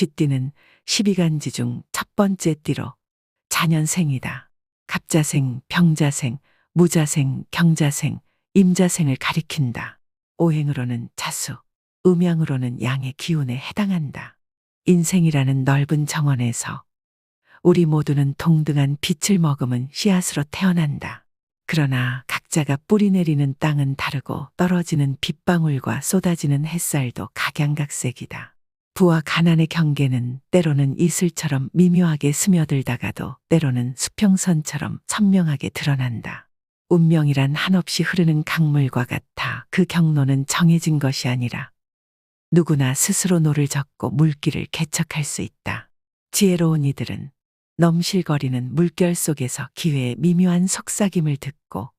쥐띠는 12간지 중 첫 번째 띠로 자년생이다. 갑자생, 병자생, 무자생, 경자생, 임자생을 가리킨다. 오행으로는 자수, 음양으로는 양의 기운에 해당한다. 인생이라는 넓은 정원에서 우리 모두는 동등한 빛을 머금은 씨앗으로 태어난다. 그러나 각자가 뿌리 내리는 땅은 다르고 떨어지는 빗방울과 쏟아지는 햇살도 각양각색이다. 부와 가난의 경계는 때로는 이슬처럼 미묘하게 스며들다가도 때로는 수평선처럼 선명하게 드러난다. 운명이란 한없이 흐르는 강물과 같아 그 경로는 정해진 것이 아니라 누구나 스스로 노를 젓고 물길을 개척할 수 있다. 지혜로운 이들은 넘실거리는 물결 속에서 기회의 미묘한 속삭임을 듣고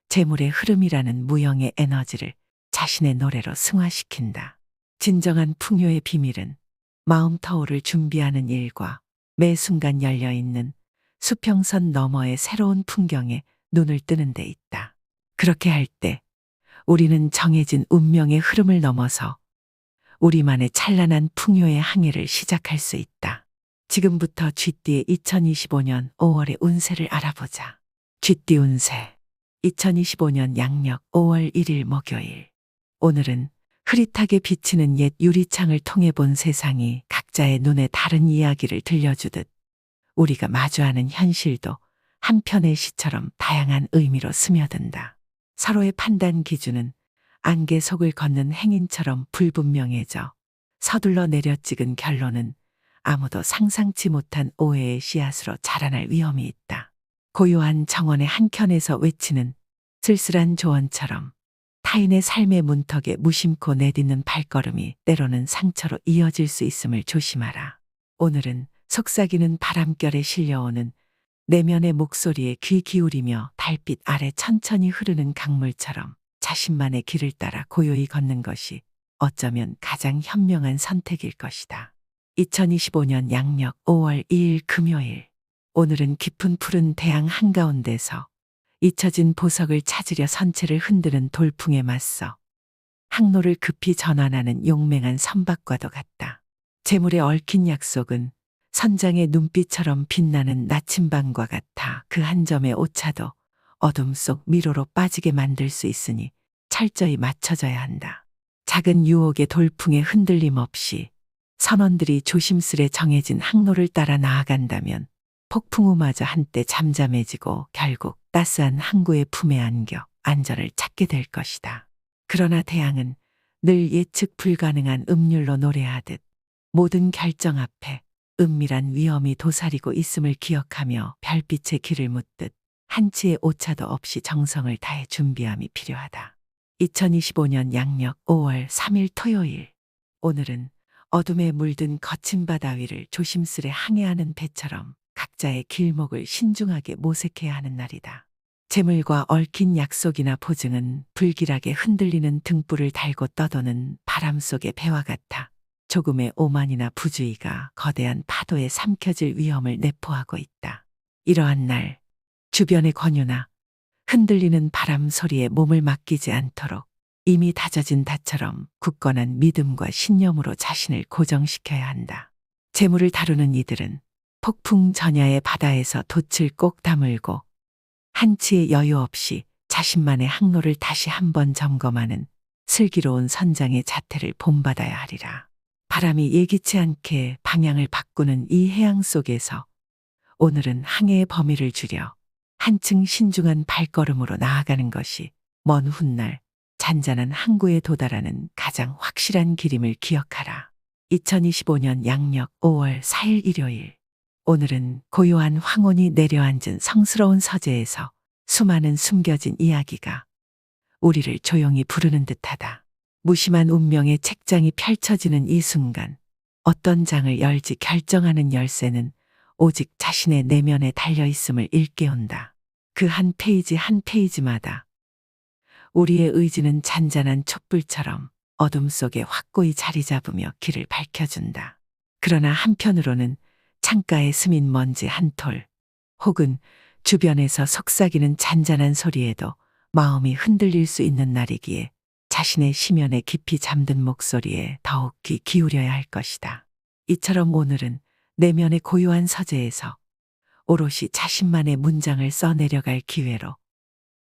재물의 흐름이라는 무형의 에너지를 자신의 노래로 승화시킨다. 진정한 풍요의 비밀은 마음 터울을 준비하는 일과 매 순간 열려있는 수평선 너머의 새로운 풍경에 눈을 뜨는 데 있다. 그렇게 할 때 우리는 정해진 운명의 흐름을 넘어서 우리만의 찬란한 풍요의 항해를 시작할 수 있다. 지금부터 쥐띠의 2025년 5월의 운세를 알아보자. 쥐띠 운세. 2025년 양력 5월 1일 목요일. 오늘은 흐릿하게 비치는 옛 유리창을 통해 본 세상이 각자의 눈에 다른 이야기를 들려주듯 우리가 마주하는 현실도 한 편의 시처럼 다양한 의미로 스며든다. 서로의 판단 기준은 안개 속을 걷는 행인처럼 불분명해져 서둘러 내려찍은 결론은 아무도 상상치 못한 오해의 씨앗으로 자라날 위험이 있다. 고요한 정원의 한켠에서 외치는 쓸쓸한 조언처럼 타인의 삶의 문턱에 무심코 내딛는 발걸음이 때로는 상처로 이어질 수 있음을 조심하라. 오늘은 속삭이는 바람결에 실려오는 내면의 목소리에 귀 기울이며 달빛 아래 천천히 흐르는 강물처럼 자신만의 길을 따라 고요히 걷는 것이 어쩌면 가장 현명한 선택일 것이다. 2025년 양력 5월 2일 금요일. 오늘은 깊은 푸른 대양 한가운데서 잊혀진 보석을 찾으려 선체를 흔드는 돌풍에 맞서 항로를 급히 전환하는 용맹한 선박과도 같다. 재물에 얽힌 약속은 선장의 눈빛처럼 빛나는 나침반과 같아 그 한 점의 오차도 어둠 속 미로로 빠지게 만들 수 있으니 철저히 맞춰져야 한다. 작은 유혹의 돌풍에 흔들림 없이 선원들이 조심스레 정해진 항로를 따라 나아간다면 폭풍우마저 한때 잠잠해지고 결국 따스한 항구의 품에 안겨 안전을 찾게 될 것이다. 그러나 태양은 늘 예측 불가능한 음률로 노래하듯 모든 결정 앞에 은밀한 위험이 도사리고 있음을 기억하며 별빛의 길을 묻듯 한치의 오차도 없이 정성을 다해 준비함이 필요하다. 2025년 양력 5월 3일 토요일. 오늘은 어둠에 물든 거친 바다 위를 조심스레 항해하는 배처럼 각자의 길목을 신중하게 모색해야 하는 날이다. 재물과 얽힌 약속이나 보증은 불길하게 흔들리는 등불을 달고 떠도는 바람 속의 배와 같아 조금의 오만이나 부주의가 거대한 파도에 삼켜질 위험을 내포하고 있다. 이러한 날, 주변의 권유나 흔들리는 바람 소리에 몸을 맡기지 않도록 이미 다져진 닷처럼 굳건한 믿음과 신념으로 자신을 고정시켜야 한다. 재물을 다루는 이들은 폭풍 전야의 바다에서 돛을 꼭 다물고 한치의 여유 없이 자신만의 항로를 다시 한번 점검하는 슬기로운 선장의 자태를 본받아야 하리라. 바람이 예기치 않게 방향을 바꾸는 이 해양 속에서 오늘은 항해의 범위를 줄여 한층 신중한 발걸음으로 나아가는 것이 먼 훗날 잔잔한 항구에 도달하는 가장 확실한 길임을 기억하라. 2025년 양력 5월 4일 일요일. 오늘은 고요한 황혼이 내려앉은 성스러운 서재에서 수많은 숨겨진 이야기가 우리를 조용히 부르는 듯하다. 무심한 운명의 책장이 펼쳐지는 이 순간 어떤 장을 열지 결정하는 열쇠는 오직 자신의 내면에 달려있음을 일깨운다. 그 한 페이지 한 페이지마다 우리의 의지는 잔잔한 촛불처럼 어둠 속에 확고히 자리 잡으며 길을 밝혀준다. 그러나 한편으로는 창가에 스민 먼지 한 톨, 혹은 주변에서 속삭이는 잔잔한 소리에도 마음이 흔들릴 수 있는 날이기에 자신의 심연에 깊이 잠든 목소리에 더욱 귀 기울여야 할 것이다. 이처럼 오늘은 내면의 고요한 서재에서 오롯이 자신만의 문장을 써내려갈 기회로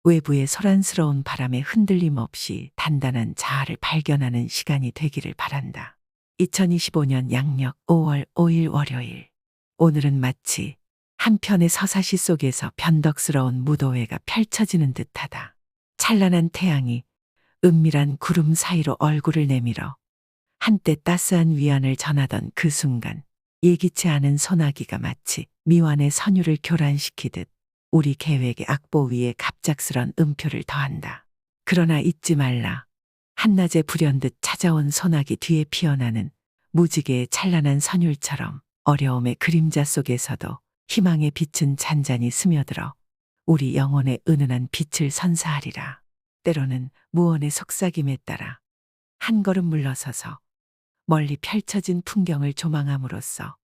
외부의 소란스러운 바람에 흔들림 없이 단단한 자아를 발견하는 시간이 되기를 바란다. 2025년 양력 5월 5일 월요일. 오늘은 마치 한 편의 서사시 속에서 변덕스러운 무도회가 펼쳐지는 듯하다. 찬란한 태양이 은밀한 구름 사이로 얼굴을 내밀어 한때 따스한 위안을 전하던 그 순간 예기치 않은 소나기가 마치 미완의 선율을 교란시키듯 우리 계획의 악보 위에 갑작스런 음표를 더한다. 그러나 잊지 말라. 한낮에 불현듯 찾아온 소나기 뒤에 피어나는 무지개의 찬란한 선율처럼 어려움의 그림자 속에서도 희망의 빛은 잔잔히 스며들어 우리 영혼의 은은한 빛을 선사하리라. 때로는 무언의 속삭임에 따라 한 걸음 물러서서 멀리 펼쳐진 풍경을 조망함으로써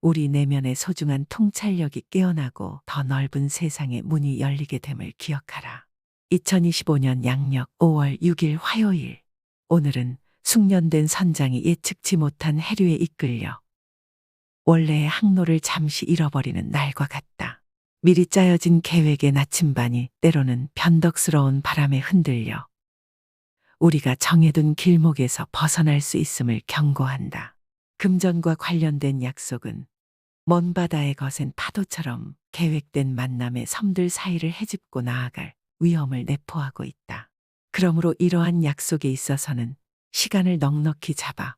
우리 내면의 소중한 통찰력이 깨어나고 더 넓은 세상의 문이 열리게 됨을 기억하라. 2025년 양력 5월 6일 화요일. 오늘은 숙련된 선장이 예측치 못한 해류에 이끌려 원래의 항로를 잠시 잃어버리는 날과 같다. 미리 짜여진 계획의 나침반이 때로는 변덕스러운 바람에 흔들려 우리가 정해둔 길목에서 벗어날 수 있음을 경고한다. 금전과 관련된 약속은 먼 바다에 거센 파도처럼 계획된 만남의 섬들 사이를 헤집고 나아갈 위험을 내포하고 있다. 그러므로 이러한 약속에 있어서는 시간을 넉넉히 잡아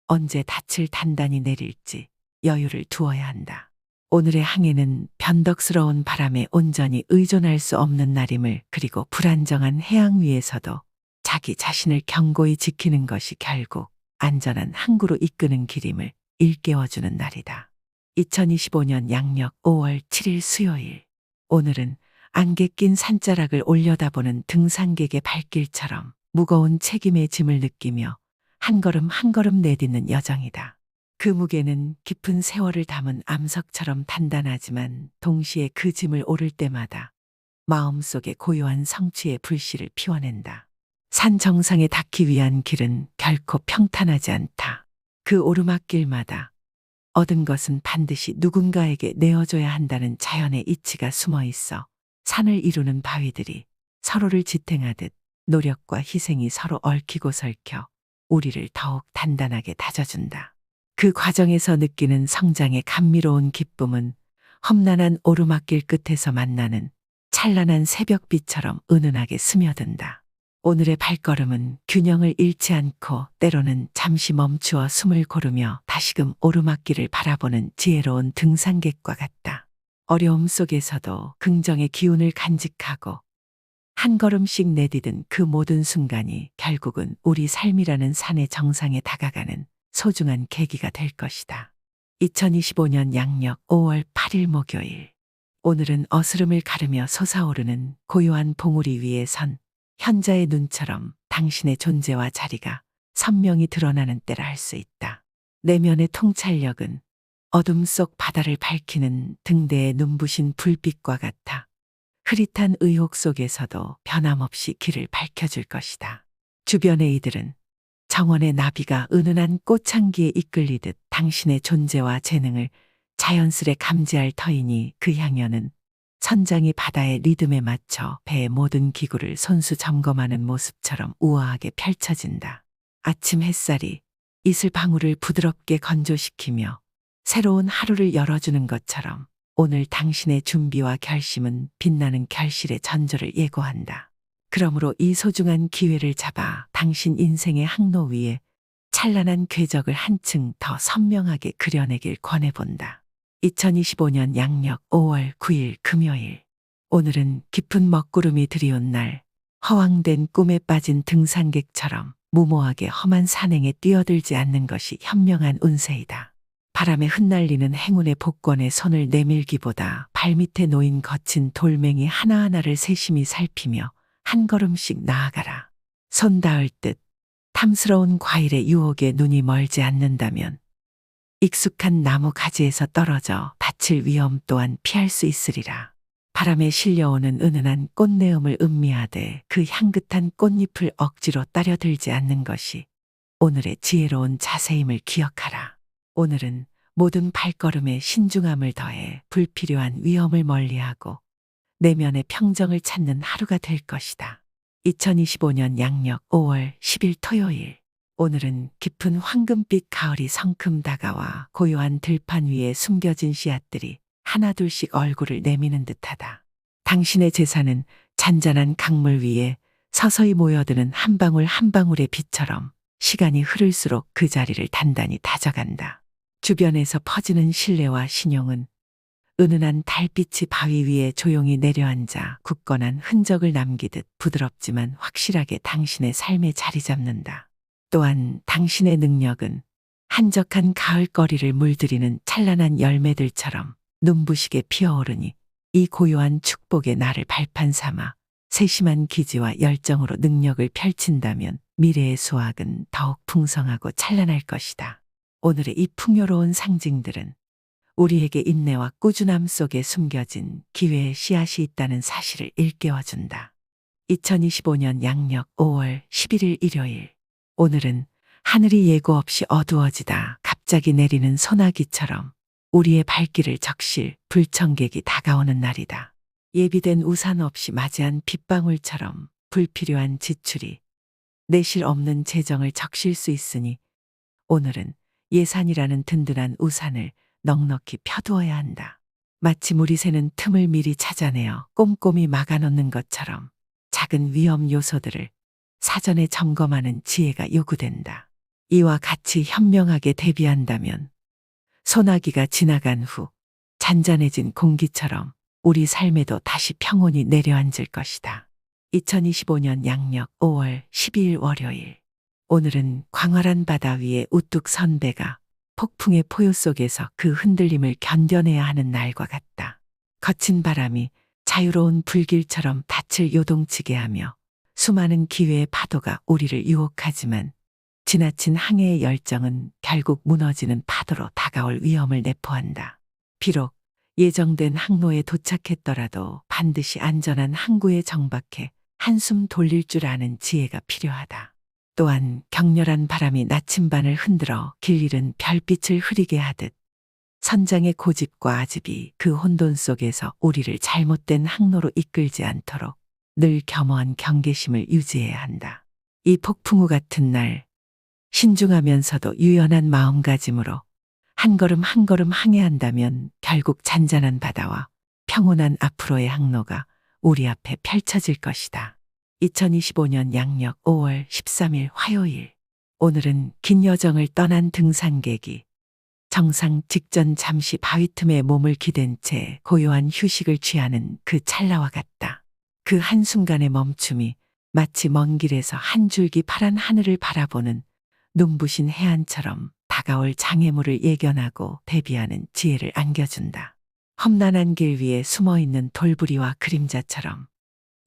언제 닻을 단단히 내릴지 여유를 두어야 한다. 오늘의 항해는 변덕스러운 바람에 온전히 의존할 수 없는 날임을, 그리고 불안정한 해양 위에서도 자기 자신을 견고히 지키는 것이 결국 안전한 항구로 이끄는 길임을 일깨워주는 날이다. 2025년 양력 5월 7일 수요일. 오늘은 안개 낀 산자락을 올려다보는 등산객의 발길처럼 무거운 책임의 짐을 느끼며 한 걸음 한 걸음 내딛는 여정이다. 그 무게는 깊은 세월을 담은 암석처럼 단단하지만 동시에 그 짐을 오를 때마다 마음속에 고요한 성취의 불씨를 피워낸다. 산 정상에 닿기 위한 길은 결코 평탄하지 않다. 그 오르막길마다 얻은 것은 반드시 누군가에게 내어줘야 한다는 자연의 이치가 숨어 있어 산을 이루는 바위들이 서로를 지탱하듯 노력과 희생이 서로 얽히고 설켜 우리를 더욱 단단하게 다져준다. 그 과정에서 느끼는 성장의 감미로운 기쁨은 험난한 오르막길 끝에서 만나는 찬란한 새벽빛처럼 은은하게 스며든다. 오늘의 발걸음은 균형을 잃지 않고 때로는 잠시 멈추어 숨을 고르며 다시금 오르막길을 바라보는 지혜로운 등산객과 같다. 어려움 속에서도 긍정의 기운을 간직하고 한 걸음씩 내디딘 그 모든 순간이 결국은 우리 삶이라는 산의 정상에 다가가는 소중한 계기가 될 것이다. 2025년 양력 5월 8일 목요일. 오늘은 어스름을 가르며 솟아오르는 고요한 봉우리 위에 선 현자의 눈처럼 당신의 존재와 자리가 선명히 드러나는 때라 할 수 있다. 내면의 통찰력은 어둠 속 바다를 밝히는 등대의 눈부신 불빛과 같아 흐릿한 의혹 속에서도 변함없이 길을 밝혀줄 것이다. 주변의 이들은 정원의 나비가 은은한 꽃향기에 이끌리듯 당신의 존재와 재능을 자연스레 감지할 터이니 그 향연은 선장이 바다의 리듬에 맞춰 배의 모든 기구를 손수 점검하는 모습처럼 우아하게 펼쳐진다. 아침 햇살이 이슬 방울을 부드럽게 건조시키며 새로운 하루를 열어주는 것처럼 오늘 당신의 준비와 결심은 빛나는 결실의 전조를 예고한다. 그러므로 이 소중한 기회를 잡아 당신 인생의 항로 위에 찬란한 궤적을 한층 더 선명하게 그려내길 권해본다. 2025년 양력 5월 9일 금요일. 오늘은 깊은 먹구름이 드리운 날, 허황된 꿈에 빠진 등산객처럼 무모하게 험한 산행에 뛰어들지 않는 것이 현명한 운세이다. 바람에 흩날리는 행운의 복권에 손을 내밀기보다 발밑에 놓인 거친 돌멩이 하나하나를 세심히 살피며 한 걸음씩 나아가라. 손 닿을 듯 탐스러운 과일의 유혹에 눈이 멀지 않는다면 익숙한 나무 가지에서 떨어져 다칠 위험 또한 피할 수 있으리라. 바람에 실려오는 은은한 꽃내음을 음미하되 그 향긋한 꽃잎을 억지로 따려 들지 않는 것이 오늘의 지혜로운 자세임을 기억하라. 오늘은 모든 발걸음에 신중함을 더해 불필요한 위험을 멀리하고 내면의 평정을 찾는 하루가 될 것이다. 2025년 양력 5월 10일 토요일. 오늘은 깊은 황금빛 가을이 성큼 다가와 고요한 들판 위에 숨겨진 씨앗들이 하나둘씩 얼굴을 내미는 듯하다. 당신의 제사는 잔잔한 강물 위에 서서히 모여드는 한 방울 한 방울의 빛처럼 시간이 흐를수록 그 자리를 단단히 다져간다. 주변에서 퍼지는 신뢰와 신용은 은은한 달빛이 바위 위에 조용히 내려앉아 굳건한 흔적을 남기듯 부드럽지만 확실하게 당신의 삶에 자리 잡는다. 또한 당신의 능력은 한적한 가을거리를 물들이는 찬란한 열매들처럼 눈부시게 피어오르니 이 고요한 축복의 나를 발판 삼아 세심한 기지와 열정으로 능력을 펼친다면 미래의 수확은 더욱 풍성하고 찬란할 것이다. 오늘의 이 풍요로운 상징들은 우리에게 인내와 꾸준함 속에 숨겨진 기회의 씨앗이 있다는 사실을 일깨워준다. 2025년 양력 5월 11일 일요일. 오늘은 하늘이 예고 없이 어두워지다 갑자기 내리는 소나기처럼 우리의 발길을 적실 불청객이 다가오는 날이다. 예비된 우산 없이 맞이한 빗방울처럼 불필요한 지출이 내실 없는 재정을 적실 수 있으니 오늘은 예산이라는 든든한 우산을 넉넉히 펴두어야 한다. 마치 물이 새는 틈을 미리 찾아내어 꼼꼼히 막아놓는 것처럼 작은 위험 요소들을 사전에 점검하는 지혜가 요구된다. 이와 같이 현명하게 대비한다면 소나기가 지나간 후 잔잔해진 공기처럼 우리 삶에도 다시 평온이 내려앉을 것이다. 2025년 양력 5월 12일 월요일. 오늘은 광활한 바다 위에 우뚝 선 배가 폭풍의 포효 속에서 그 흔들림을 견뎌내야 하는 날과 같다. 거친 바람이 자유로운 불길처럼 닻을 요동치게 하며 수많은 기회의 파도가 우리를 유혹하지만 지나친 항해의 열정은 결국 무너지는 파도로 다가올 위험을 내포한다. 비록 예정된 항로에 도착했더라도 반드시 안전한 항구에 정박해 한숨 돌릴 줄 아는 지혜가 필요하다. 또한 격렬한 바람이 나침반을 흔들어 길 잃은 별빛을 흐리게 하듯 선장의 고집과 아집이 그 혼돈 속에서 우리를 잘못된 항로로 이끌지 않도록 늘 겸허한 경계심을 유지해야 한다. 이 폭풍우 같은 날 신중하면서도 유연한 마음가짐으로 한 걸음 한 걸음 항해한다면 결국 잔잔한 바다와 평온한 앞으로의 항로가 우리 앞에 펼쳐질 것이다. 2025년 양력 5월 13일 화요일. 오늘은 긴 여정을 떠난 등산객이 정상 직전 잠시 바위 틈에 몸을 기댄 채 고요한 휴식을 취하는 그 찰나와 같다. 그 한순간의 멈춤이 마치 먼 길에서 한 줄기 파란 하늘을 바라보는 눈부신 해안처럼 다가올 장애물을 예견하고 대비하는 지혜를 안겨준다. 험난한 길 위에 숨어있는 돌부리와 그림자처럼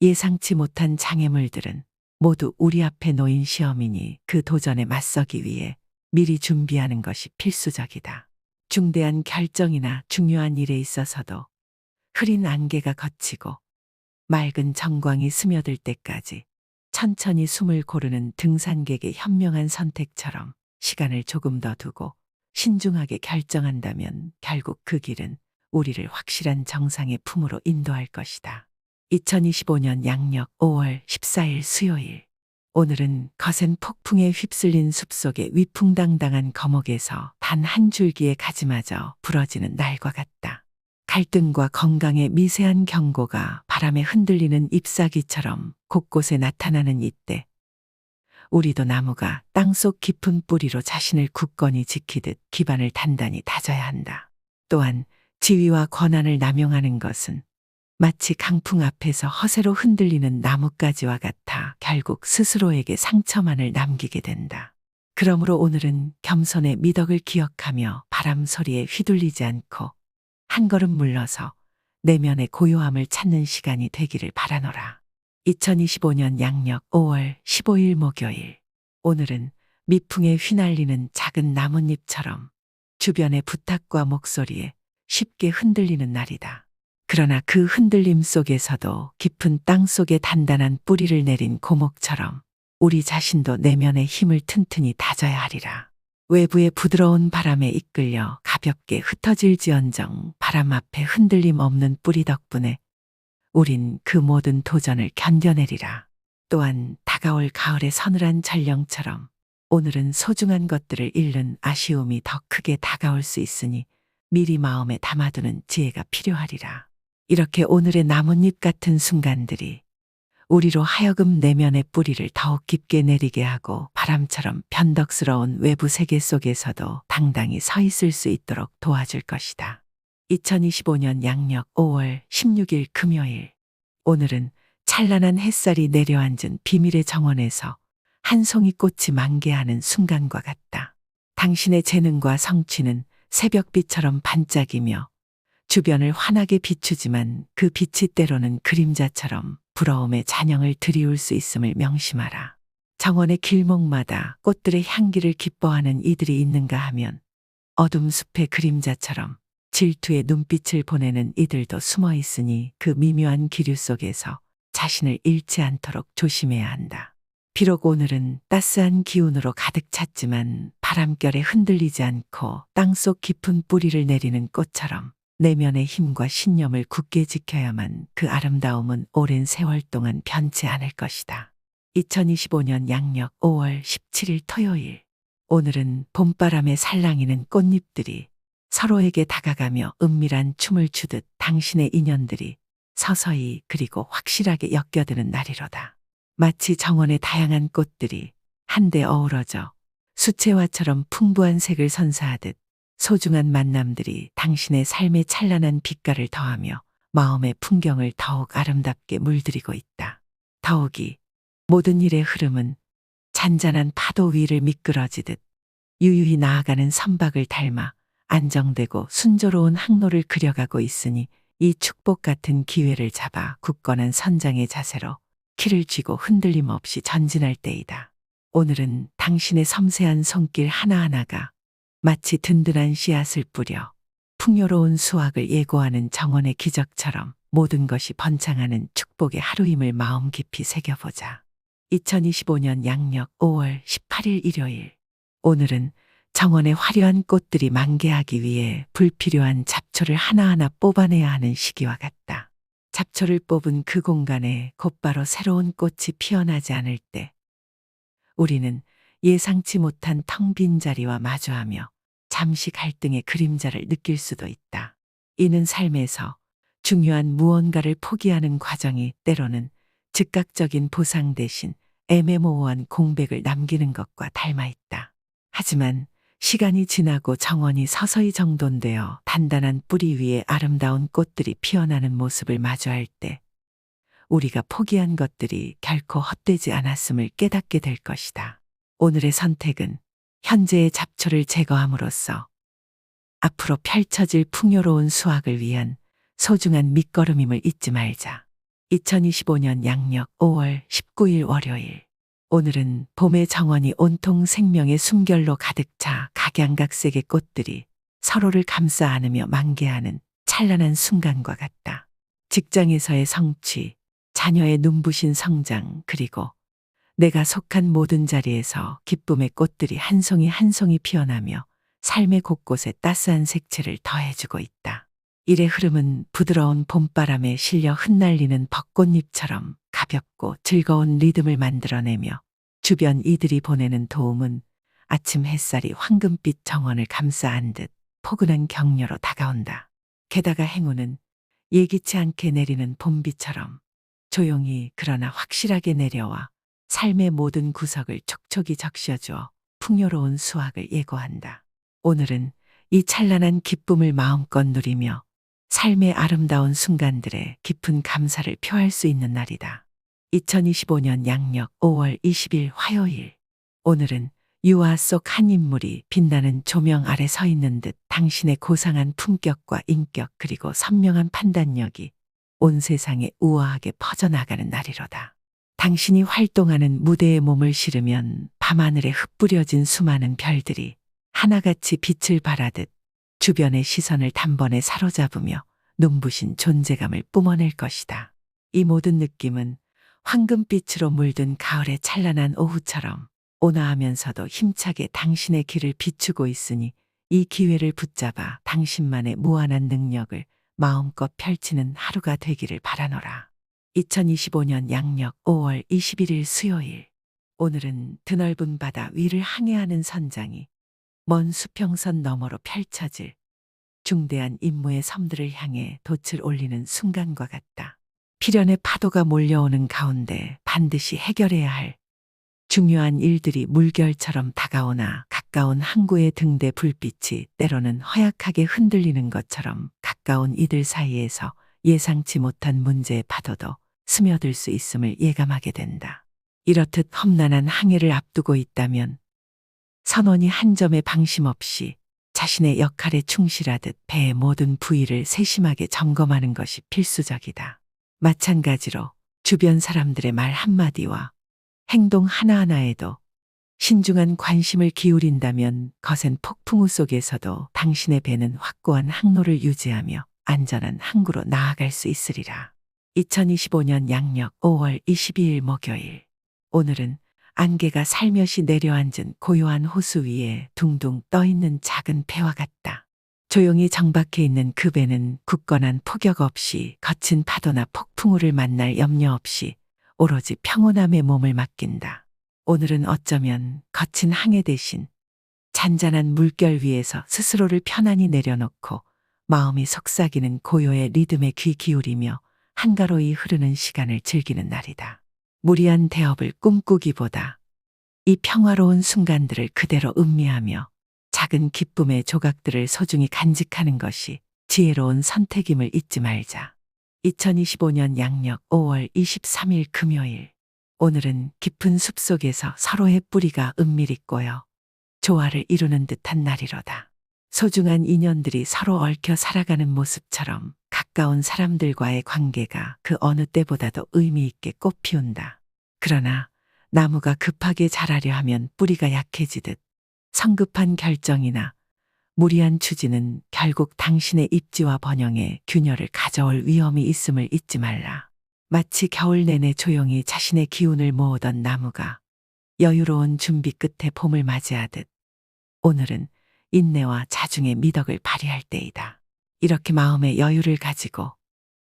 예상치 못한 장애물들은 모두 우리 앞에 놓인 시험이니 그 도전에 맞서기 위해 미리 준비하는 것이 필수적이다. 중대한 결정이나 중요한 일에 있어서도 흐린 안개가 걷히고 맑은 정광이 스며들 때까지 천천히 숨을 고르는 등산객의 현명한 선택처럼 시간을 조금 더 두고 신중하게 결정한다면 결국 그 길은 우리를 확실한 정상의 품으로 인도할 것이다. 2025년 양력 5월 14일 수요일. 오늘은 거센 폭풍에 휩쓸린 숲속의 위풍당당한 거목에서 단 한 줄기의 가지마저 부러지는 날과 같다. 갈등과 건강의 미세한 경고가 바람에 흔들리는 잎사귀처럼 곳곳에 나타나는 이때 우리도 나무가 땅속 깊은 뿌리로 자신을 굳건히 지키듯 기반을 단단히 다져야 한다. 또한 지위와 권한을 남용하는 것은 마치 강풍 앞에서 허세로 흔들리는 나뭇가지와 같아 결국 스스로에게 상처만을 남기게 된다. 그러므로 오늘은 겸손의 미덕을 기억하며 바람 소리에 휘둘리지 않고 한 걸음 물러서 내면의 고요함을 찾는 시간이 되기를 바라노라. 2025년 양력 5월 15일 목요일. 오늘은 미풍에 휘날리는 작은 나뭇잎처럼 주변의 부탁과 목소리에 쉽게 흔들리는 날이다. 그러나 그 흔들림 속에서도 깊은 땅 속에 단단한 뿌리를 내린 고목처럼 우리 자신도 내면의 힘을 튼튼히 다져야 하리라. 외부의 부드러운 바람에 이끌려 가볍게 흩어질지언정 바람 앞에 흔들림 없는 뿌리 덕분에 우린 그 모든 도전을 견뎌내리라. 또한 다가올 가을의 서늘한 전령처럼 오늘은 소중한 것들을 잃는 아쉬움이 더 크게 다가올 수 있으니 미리 마음에 담아두는 지혜가 필요하리라. 이렇게 오늘의 나뭇잎 같은 순간들이 우리로 하여금 내면의 뿌리를 더욱 깊게 내리게 하고 바람처럼 변덕스러운 외부 세계 속에서도 당당히 서 있을 수 있도록 도와줄 것이다. 2025년 양력 5월 16일 금요일. 오늘은 찬란한 햇살이 내려앉은 비밀의 정원에서 한 송이 꽃이 만개하는 순간과 같다. 당신의 재능과 성취는 새벽빛처럼 반짝이며 주변을 환하게 비추지만 그 빛이 때로는 그림자처럼 부러움의 잔영을 드리울 수 있음을 명심하라. 정원의 길목마다 꽃들의 향기를 기뻐하는 이들이 있는가 하면 어둠 숲의 그림자처럼 질투의 눈빛을 보내는 이들도 숨어 있으니 그 미묘한 기류 속에서 자신을 잃지 않도록 조심해야 한다. 비록 오늘은 따스한 기운으로 가득 찼지만 바람결에 흔들리지 않고 땅속 깊은 뿌리를 내리는 꽃처럼 내면의 힘과 신념을 굳게 지켜야만 그 아름다움은 오랜 세월 동안 변치 않을 것이다. 2025년 양력 5월 17일 토요일. 오늘은 봄바람에 살랑이는 꽃잎들이 서로에게 다가가며 은밀한 춤을 추듯 당신의 인연들이 서서히 그리고 확실하게 엮여드는 날이로다. 마치 정원의 다양한 꽃들이 한데 어우러져 수채화처럼 풍부한 색을 선사하듯 소중한 만남들이 당신의 삶의 찬란한 빛깔을 더하며 마음의 풍경을 더욱 아름답게 물들이고 있다. 더욱이 모든 일의 흐름은 잔잔한 파도 위를 미끄러지듯 유유히 나아가는 선박을 닮아 안정되고 순조로운 항로를 그려가고 있으니 이 축복 같은 기회를 잡아 굳건한 선장의 자세로 키를 쥐고 흔들림 없이 전진할 때이다. 오늘은 당신의 섬세한 손길 하나하나가 마치 든든한 씨앗을 뿌려 풍요로운 수확을 예고하는 정원의 기적처럼 모든 것이 번창하는 축복의 하루임을 마음 깊이 새겨보자. 2025년 양력 5월 18일 일요일. 오늘은 정원의 화려한 꽃들이 만개하기 위해 불필요한 잡초를 하나하나 뽑아내야 하는 시기와 같다. 잡초를 뽑은 그 공간에 곧바로 새로운 꽃이 피어나지 않을 때 우리는 예상치 못한 텅 빈 자리와 마주하며 잠시 갈등의 그림자를 느낄 수도 있다. 이는 삶에서 중요한 무언가를 포기하는 과정이 때로는 즉각적인 보상 대신 애매모호한 공백을 남기는 것과 닮아 있다. 하지만 시간이 지나고 정원이 서서히 정돈되어 단단한 뿌리 위에 아름다운 꽃들이 피어나는 모습을 마주할 때 우리가 포기한 것들이 결코 헛되지 않았음을 깨닫게 될 것이다. 오늘의 선택은 현재의 잡초를 제거함으로써 앞으로 펼쳐질 풍요로운 수확을 위한 소중한 밑거름임을 잊지 말자. 2025년 양력 5월 19일 월요일. 오늘은 봄의 정원이 온통 생명의 숨결로 가득 차 각양각색의 꽃들이 서로를 감싸 안으며 만개하는 찬란한 순간과 같다. 직장에서의 성취, 자녀의 눈부신 성장, 그리고 내가 속한 모든 자리에서 기쁨의 꽃들이 한 송이 한 송이 피어나며 삶의 곳곳에 따스한 색채를 더해주고 있다. 일의 흐름은 부드러운 봄바람에 실려 흩날리는 벚꽃잎처럼 가볍고 즐거운 리듬을 만들어내며 주변 이들이 보내는 도움은 아침 햇살이 황금빛 정원을 감싸 안듯 포근한 격려로 다가온다. 게다가 행운은 예기치 않게 내리는 봄비처럼 조용히 그러나 확실하게 내려와 삶의 모든 구석을 촉촉이 적셔주어 풍요로운 수확을 예고한다. 오늘은 이 찬란한 기쁨을 마음껏 누리며 삶의 아름다운 순간들에 깊은 감사를 표할 수 있는 날이다. 2025년 양력 5월 20일 화요일. 오늘은 유화 속 한 인물이 빛나는 조명 아래 서 있는 듯 당신의 고상한 품격과 인격 그리고 선명한 판단력이 온 세상에 우아하게 퍼져나가는 날이로다. 당신이 활동하는 무대에 몸을 실으면 밤하늘에 흩뿌려진 수많은 별들이 하나같이 빛을 발하듯 주변의 시선을 단번에 사로잡으며 눈부신 존재감을 뿜어낼 것이다. 이 모든 느낌은 황금빛으로 물든 가을의 찬란한 오후처럼 온화하면서도 힘차게 당신의 길을 비추고 있으니 이 기회를 붙잡아 당신만의 무한한 능력을 마음껏 펼치는 하루가 되기를 바라노라. 2025년 양력 5월 21일 수요일. 오늘은 드넓은 바다 위를 항해하는 선장이 먼 수평선 너머로 펼쳐질 중대한 임무의 섬들을 향해 돛을 올리는 순간과 같다. 필연의 파도가 몰려오는 가운데 반드시 해결해야 할 중요한 일들이 물결처럼 다가오나 가까운 항구의 등대 불빛이 때로는 허약하게 흔들리는 것처럼 가까운 이들 사이에서 예상치 못한 문제의 파도도 스며들 수 있음을 예감하게 된다. 이렇듯 험난한 항해를 앞두고 있다면 선원이 한 점의 방심 없이 자신의 역할에 충실하듯 배의 모든 부위를 세심하게 점검하는 것이 필수적이다. 마찬가지로 주변 사람들의 말 한마디와 행동 하나하나에도 신중한 관심을 기울인다면 거센 폭풍우 속에서도 당신의 배는 확고한 항로를 유지하며 안전한 항구로 나아갈 수 있으리라. 2025년 양력 5월 22일 목요일. 오늘은 안개가 살며시 내려앉은 고요한 호수 위에 둥둥 떠있는 작은 배와 같다. 조용히 정박해 있는 그 배는 굳건한 포격 없이 거친 파도나 폭풍우를 만날 염려 없이 오로지 평온함에 몸을 맡긴다. 오늘은 어쩌면 거친 항해 대신 잔잔한 물결 위에서 스스로를 편안히 내려놓고 마음이 속삭이는 고요의 리듬에 귀 기울이며 한가로이 흐르는 시간을 즐기는 날이다. 무리한 대업을 꿈꾸기보다 이 평화로운 순간들을 그대로 음미하며 작은 기쁨의 조각들을 소중히 간직하는 것이 지혜로운 선택임을 잊지 말자. 2025년 양력 5월 23일 금요일. 오늘은 깊은 숲속에서 서로의 뿌리가 은밀히 꼬여 조화를 이루는 듯한 날이로다. 소중한 인연들이 서로 얽혀 살아가는 모습처럼 가까운 사람들과의 관계가 그 어느 때보다도 의미 있게 꽃피운다. 그러나 나무가 급하게 자라려 하면 뿌리가 약해지듯 성급한 결정이나 무리한 추진은 결국 당신의 입지와 번영에 균열을 가져올 위험이 있음을 잊지 말라. 마치 겨울 내내 조용히 자신의 기운을 모으던 나무가 여유로운 준비 끝에 봄을 맞이하듯 오늘은 인내와 자중의 미덕을 발휘할 때이다. 이렇게 마음의 여유를 가지고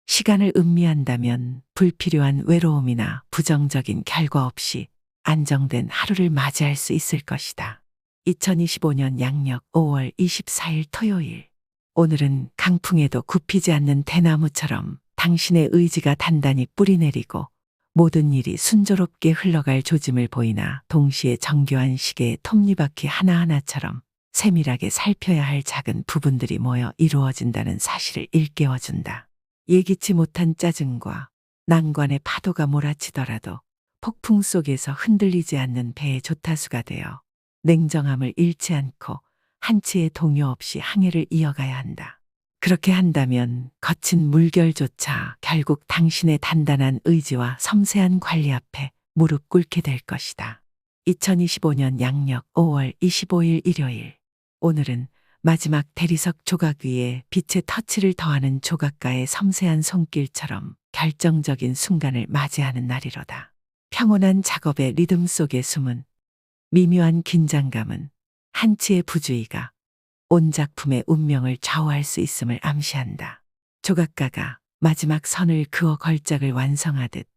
시간을 음미한다면 불필요한 외로움이나 부정적인 결과 없이 안정된 하루를 맞이할 수 있을 것이다. 2025년 양력 5월 24일 토요일. 오늘은 강풍에도 굽히지 않는 대나무처럼 당신의 의지가 단단히 뿌리내리고 모든 일이 순조롭게 흘러갈 조짐을 보이나 동시에 정교한 시계의 톱니바퀴 하나하나처럼 세밀하게 살펴야 할 작은 부분들이 모여 이루어진다는 사실을 일깨워준다. 예기치 못한 짜증과 난관의 파도가 몰아치더라도 폭풍 속에서 흔들리지 않는 배의 조타수가 되어 냉정함을 잃지 않고 한치의 동요 없이 항해를 이어가야 한다. 그렇게 한다면 거친 물결조차 결국 당신의 단단한 의지와 섬세한 관리 앞에 무릎 꿇게 될 것이다. 2025년 양력 5월 25일 일요일. 오늘은 마지막 대리석 조각 위에 빛의 터치를 더하는 조각가의 섬세한 손길처럼 결정적인 순간을 맞이하는 날이로다. 평온한 작업의 리듬 속에 숨은 미묘한 긴장감은 한치의 부주의가 온 작품의 운명을 좌우할 수 있음을 암시한다. 조각가가 마지막 선을 그어 걸작을 완성하듯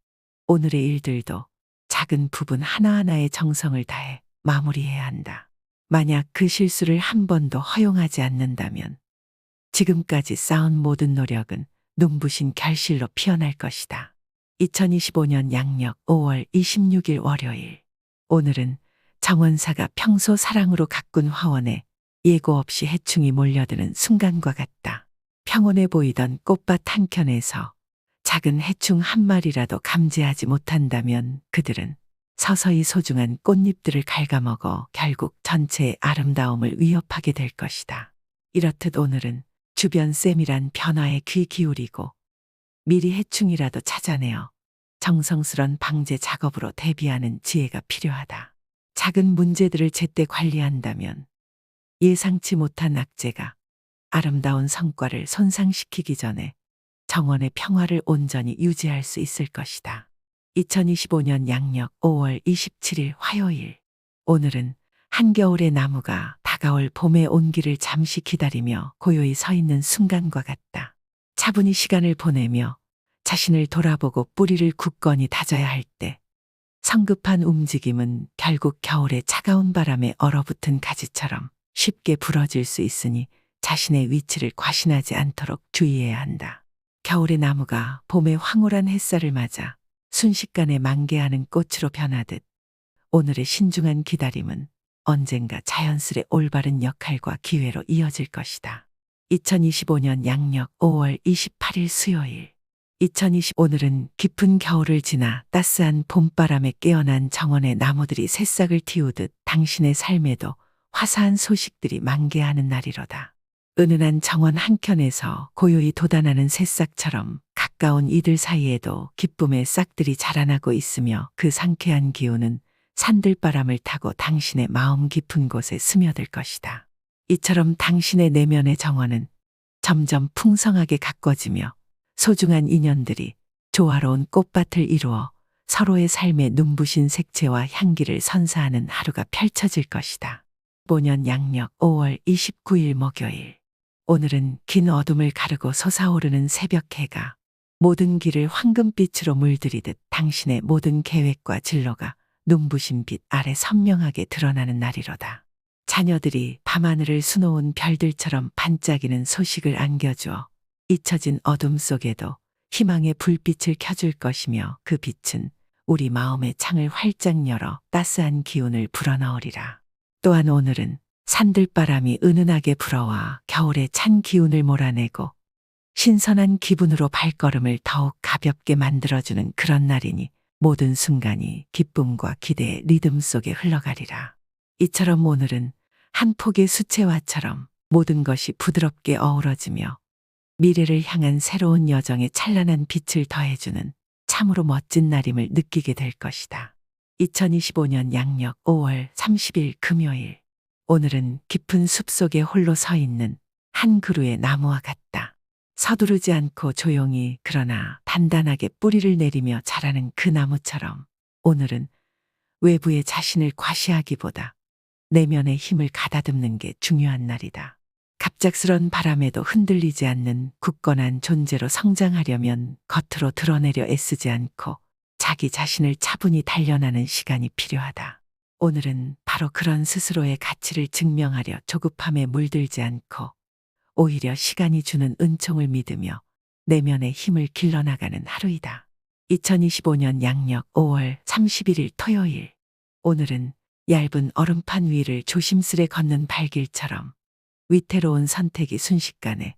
오늘의 일들도 작은 부분 하나하나의 정성을 다해 마무리해야 한다. 만약 그 실수를 한 번도 허용하지 않는다면 지금까지 쌓은 모든 노력은 눈부신 결실로 피어날 것이다. 2025년 양력 5월 26일 월요일. 오늘은 정원사가 평소 사랑으로 가꾼 화원에 예고 없이 해충이 몰려드는 순간과 같다. 평온해 보이던 꽃밭 한켠에서 작은 해충 한 마리라도 감지하지 못한다면 그들은 서서히 소중한 꽃잎들을 갉아먹어 결국 전체의 아름다움을 위협하게 될 것이다. 이렇듯 오늘은 주변 세밀한 변화에 귀 기울이고 미리 해충이라도 찾아내어 정성스런 방제 작업으로 대비하는 지혜가 필요하다. 작은 문제들을 제때 관리한다면 예상치 못한 악재가 아름다운 성과를 손상시키기 전에 정원의 평화를 온전히 유지할 수 있을 것이다. 2025년 양력 5월 27일 화요일. 오늘은 한겨울의 나무가 다가올 봄의 온기를 잠시 기다리며 고요히 서 있는 순간과 같다. 차분히 시간을 보내며 자신을 돌아보고 뿌리를 굳건히 다져야 할 때 성급한 움직임은 결국 겨울의 차가운 바람에 얼어붙은 가지처럼 쉽게 부러질 수 있으니 자신의 위치를 과신하지 않도록 주의해야 한다. 겨울의 나무가 봄의 황홀한 햇살을 맞아 순식간에 만개하는 꽃으로 변하듯 오늘의 신중한 기다림은 언젠가 자연스레 올바른 역할과 기회로 이어질 것이다. 2025년 양력 5월 28일 수요일. 오늘은 깊은 겨울을 지나 따스한 봄바람에 깨어난 정원의 나무들이 새싹을 틔우듯 당신의 삶에도 화사한 소식들이 만개하는 날이로다. 은은한 정원 한켠에서 고요히 돋아나는 새싹처럼 가까운 이들 사이에도 기쁨의 싹들이 자라나고 있으며 그 상쾌한 기운은 산들바람을 타고 당신의 마음 깊은 곳에 스며들 것이다. 이처럼 당신의 내면의 정원은 점점 풍성하게 가꿔지며 소중한 인연들이 조화로운 꽃밭을 이루어 서로의 삶의 눈부신 색채와 향기를 선사하는 하루가 펼쳐질 것이다. 5년 양력 5월 29일 목요일. 오늘은 긴 어둠을 가르고 솟아오르는 새벽 해가 모든 길을 황금빛으로 물들이듯 당신의 모든 계획과 진로가 눈부신 빛 아래 선명하게 드러나는 날이로다. 자녀들이 밤하늘을 수놓은 별들처럼 반짝이는 소식을 안겨주어 잊혀진 어둠 속에도 희망의 불빛을 켜줄 것이며 그 빛은 우리 마음의 창을 활짝 열어 따스한 기운을 불어넣으리라. 또한 오늘은 산들바람이 은은하게 불어와 겨울의 찬 기운을 몰아내고 신선한 기분으로 발걸음을 더욱 가볍게 만들어주는 그런 날이니 모든 순간이 기쁨과 기대의 리듬 속에 흘러가리라. 이처럼 오늘은 한 폭의 수채화처럼 모든 것이 부드럽게 어우러지며 미래를 향한 새로운 여정에 찬란한 빛을 더해주는 참으로 멋진 날임을 느끼게 될 것이다. 2025년 양력 5월 30일 금요일. 오늘은 깊은 숲속에 홀로 서 있는 한 그루의 나무와 같다. 서두르지 않고 조용히 그러나 단단하게 뿌리를 내리며 자라는 그 나무처럼 오늘은 외부의 자신을 과시하기보다 내면의 힘을 가다듬는 게 중요한 날이다. 갑작스런 바람에도 흔들리지 않는 굳건한 존재로 성장하려면 겉으로 드러내려 애쓰지 않고 자기 자신을 차분히 단련하는 시간이 필요하다. 오늘은 바로 그런 스스로의 가치를 증명하려 조급함에 물들지 않고 오히려 시간이 주는 은총을 믿으며 내면의 힘을 길러나가는 하루이다. 2025년 양력 5월 31일 토요일. 오늘은 얇은 얼음판 위를 조심스레 걷는 발길처럼 위태로운 선택이 순식간에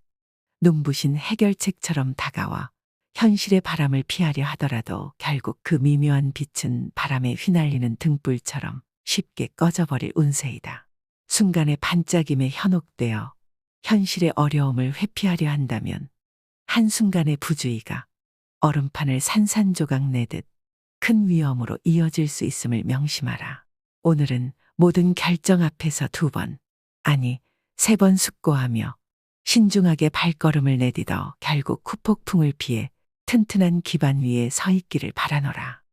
눈부신 해결책처럼 다가와 현실의 바람을 피하려 하더라도 결국 그 미묘한 빛은 바람에 휘날리는 등불처럼 쉽게 꺼져버릴 운세이다. 순간의 반짝임에 현혹되어 현실의 어려움을 회피하려 한다면 한순간의 부주의가 얼음판을 산산조각 내듯 큰 위험으로 이어질 수 있음을 명심하라. 오늘은 모든 결정 앞에서 2번, 아니 3번 숙고하며 신중하게 발걸음을 내딛어 결국 후폭풍을 피해 튼튼한 기반 위에 서 있기를 바라노라.